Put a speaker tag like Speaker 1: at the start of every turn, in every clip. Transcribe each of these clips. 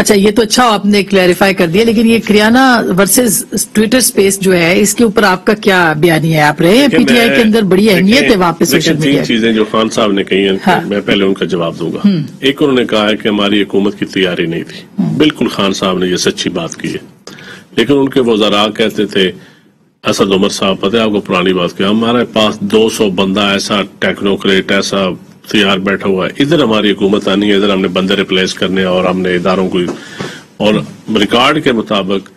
Speaker 1: اچھا یہ تو اچھا آپ نے کلیریفائی کر دیا، لیکن یہ کریانہ ورسز ٹویٹر سپیس جو ہے اس کے اوپر آپ کا کیا بیانیہ ہے؟ آپ رہے ہیں پی ٹی آئی کے اندر، بڑی اہمیت ہے وہاں پہ سوشل میڈیا۔
Speaker 2: تین چیزیں جو خان صاحب نے کہی ہیں میں پہلے ان کا جواب دوں گا۔ ایک انہوں نے کہا ہے کہ ہماری حکومت کی تیاری نہیں تھی، بالکل خان صاحب نے یہ سچی بات کی ہے، لیکن ان کے وزراء کہتے تھے، اسد عمر صاحب پتہ ہے آپ کو پرانی بات کہ ہمارے پاس 200 بندہ ایسا ٹیکنوکریٹ ایسا تیار بیٹھا ہوا ہے، ادھر ہماری حکومت آنی ہے، ادھر ہم نے بندے ریپلیس کرنے اور ہم نے اداروں کو، اور ریکارڈ کے مطابق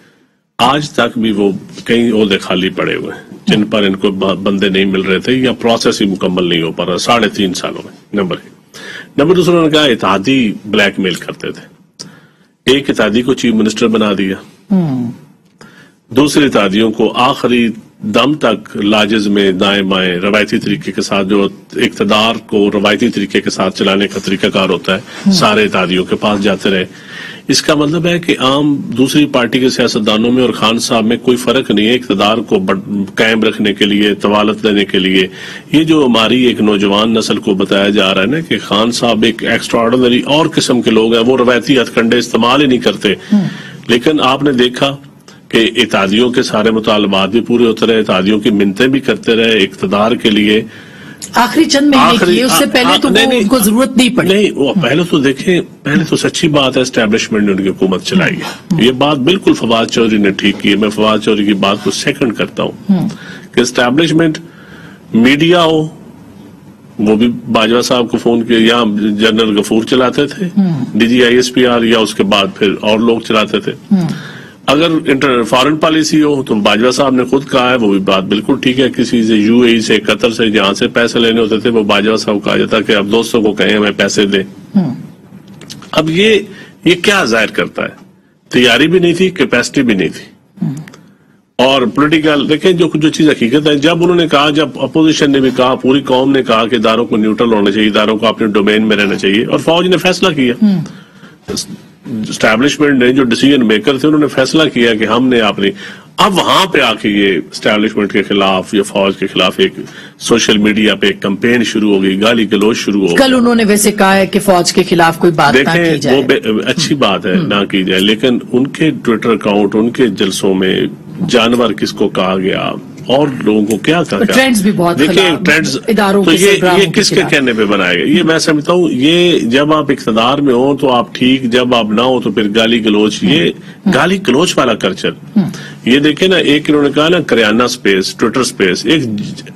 Speaker 2: آج تک بھی وہ کئی عہدے خالی پڑے ہوئے ہیں جن پر ان کو بندے نہیں مل رہے تھے یا پروسیس ہی مکمل نہیں ہو پا رہا 3.5 سالوں میں۔ نمبر 1۔ نمبر 2 انہوں نے کہا اتحادی بلیک میل کرتے تھے، ایک اتحادی کو چیف منسٹر بنا دیا، دوسرے اتحادیوں کو آخری دم تک لاجز میں دائیں بائیں روایتی طریقے کے ساتھ، جو اقتدار کو روایتی طریقے کے ساتھ چلانے کا طریقہ کار ہوتا ہے، سارے اتحادیوں کے پاس جاتے رہے۔ اس کا مطلب ہے کہ عام دوسری پارٹی کے سیاستدانوں میں اور خان صاحب میں کوئی فرق نہیں ہے اقتدار کو قائم رکھنے کے لیے، طوالت دینے کے لیے۔ یہ جو ہماری ایک نوجوان نسل کو بتایا جا رہا ہے نا کہ خان صاحب ایک ایکسٹرا آرڈنری اور قسم کے لوگ ہیں، وہ روایتی ہتھ کنڈے استعمال ہی نہیں کرتے، لیکن آپ نے دیکھا کہ اتحادیوں کے سارے مطالبات بھی پورے ہوتے رہے، اتحادیوں کی منتیں بھی کرتے رہے اقتدار کے لیے۔
Speaker 1: آخری چند مہینے کیے، اس سے پہلے تو ان کو ضرورت نہیں پڑی۔
Speaker 2: نہیں، وہ پہلے تو دیکھیں، پہلے تو سچی بات ہے اسٹیبلشمنٹ نے ان کی حکومت چلائی ہے، یہ بات بالکل فواد چودھری نے ٹھیک کی ہے۔ میں فواد چودھری کی بات کو سیکنڈ کرتا ہوں کہ اسٹیبلشمنٹ میڈیا ہو، وہ بھی باجوہ صاحب کو فون کیا، یا جنرل غفور چلاتے تھے D G I S P R, یا اس کے بعد پھر اور لوگ چلاتے تھے۔ اگر فارن پالیسی ہو تو باجوہ صاحب نے خود کہا ہے، وہ بھی بات بالکل ٹھیک ہے، کسی سے یو اے ای سے، قطر سے، جہاں سے پیسے لینے ہوتے تھے وہ باجوہ صاحب کہا جاتا کہ اب دوستوں کو کہیں ہمیں پیسے دیں۔ اب یہ کیا ظاہر کرتا ہے؟ تیاری بھی نہیں تھی، کیپیسٹی بھی نہیں تھی، اور پولیٹیکل دیکھیں جو چیز حقیقت ہے، جب انہوں نے کہا، جب اپوزیشن نے بھی کہا، پوری قوم نے کہا کہ اداروں کو نیوٹرل ہونا چاہیے، اداروں کو اپنے ڈومین میں رہنا چاہیے، اور فوج نے فیصلہ کیا، اسٹیبلشمنٹ نے جو ڈیسیژن میکر تھے انہوں نے فیصلہ کیا کہ ہم نے اپنی، اب وہاں پہ آ کے یہ اسٹیبلشمنٹ کے خلاف یا فوج کے خلاف ایک سوشل میڈیا پہ ایک کمپین شروع ہو گئی، گالی گلوچ شروع ہو گئی۔
Speaker 1: کل انہوں نے ویسے کہا ہے کہ فوج کے خلاف کوئی بات نہ کی جائے،
Speaker 2: وہ اچھی بات ہے نہ کی جائے، لیکن ان کے ٹویٹر اکاؤنٹ، ان کے جلسوں میں جانور کس کو کہا گیا اور لوگوں کو کیا کہا گیا،
Speaker 1: ٹرینڈز بھی بہت
Speaker 2: ٹرینڈز، تو یہ کس کے کہنے پہ بنایا گیا؟ یہ میں سمجھتا ہوں یہ جب آپ اقتدار میں ہو تو آپ ٹھیک، جب آپ نہ ہو تو پھر گالی گلوچ، یہ گالی گلوچ والا کلچر۔ یہ دیکھیں نا، ایک انہوں نے کہا نا کریانہ سپیس، ٹویٹر سپیس، ایک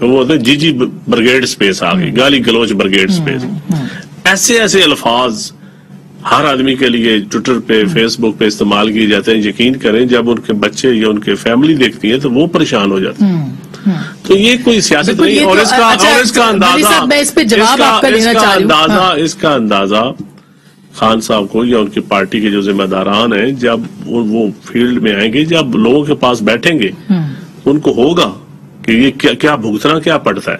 Speaker 2: وہ جی برگیڈ سپیس آ گئی، گالی گلوچ برگیڈ سپیس۔ ایسے الفاظ ہر آدمی کے لیے ٹویٹر پہ، فیس بک پہ استعمال کیے جاتے ہیں، یقین کریں جب ان کے بچے یا ان کے فیملی دیکھتی ہیں تو وہ پریشان ہو جاتے ہیں۔ تو یہ کوئی سیاست نہیں، اور اس کا اندازہ خان صاحب کو یا ان کی پارٹی کے جو ذمہ داران ہیں جب وہ فیلڈ میں آئیں گے، جب لوگوں کے پاس بیٹھیں گے، ان کو ہوگا کہ یہ کیا بھگتنا کیا پڑتا ہے۔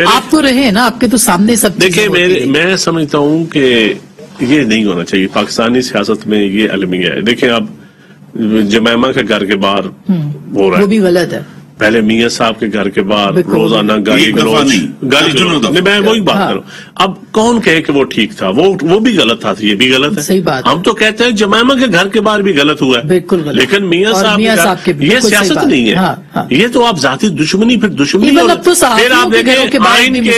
Speaker 1: آپ تو رہے نا، آپ کے تو سامنے سب
Speaker 2: دیکھیں، میں سمجھتا ہوں کہ یہ نہیں ہونا چاہیے پاکستانی سیاست میں، یہ المیہ ہے۔ دیکھیں اب جمائمہ کے گھر کے باہر ہو رہا ہے،
Speaker 1: وہ بھی غلط ہے۔
Speaker 2: پہلے میاں صاحب کے گھر کے باہر روزانہ گالی گلوچ، میں وہی بات کروں۔ اب کون کہے کہ وہ ٹھیک تھا، وہ بھی غلط تھا، یہ بھی غلط ہے۔ ہم تو کہتے ہیں جمائمہ کے گھر کے باہر بھی غلط ہوا ہے، لیکن میاں صاحب یہ سیاست نہیں ہے، یہ تو آپ ذاتی دشمنی، پھر دشمنی، پھر آپ دیکھیں آئین کے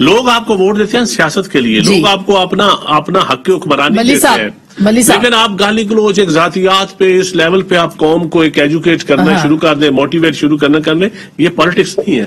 Speaker 2: لوگ آپ کو ووٹ دیتے ہیں سیاست کے لیے، لوگ آپ کو اپنا حق حکمرانی دیتے ہیں، لیکن آپ گالی گلوچ ایک ذاتیات پہ، اس لیول پہ آپ قوم کو ایک ایجوکیٹ کرنا شروع کر دیں، موٹیویٹ شروع کرنا کر لیں، یہ پالیٹکس نہیں ہے۔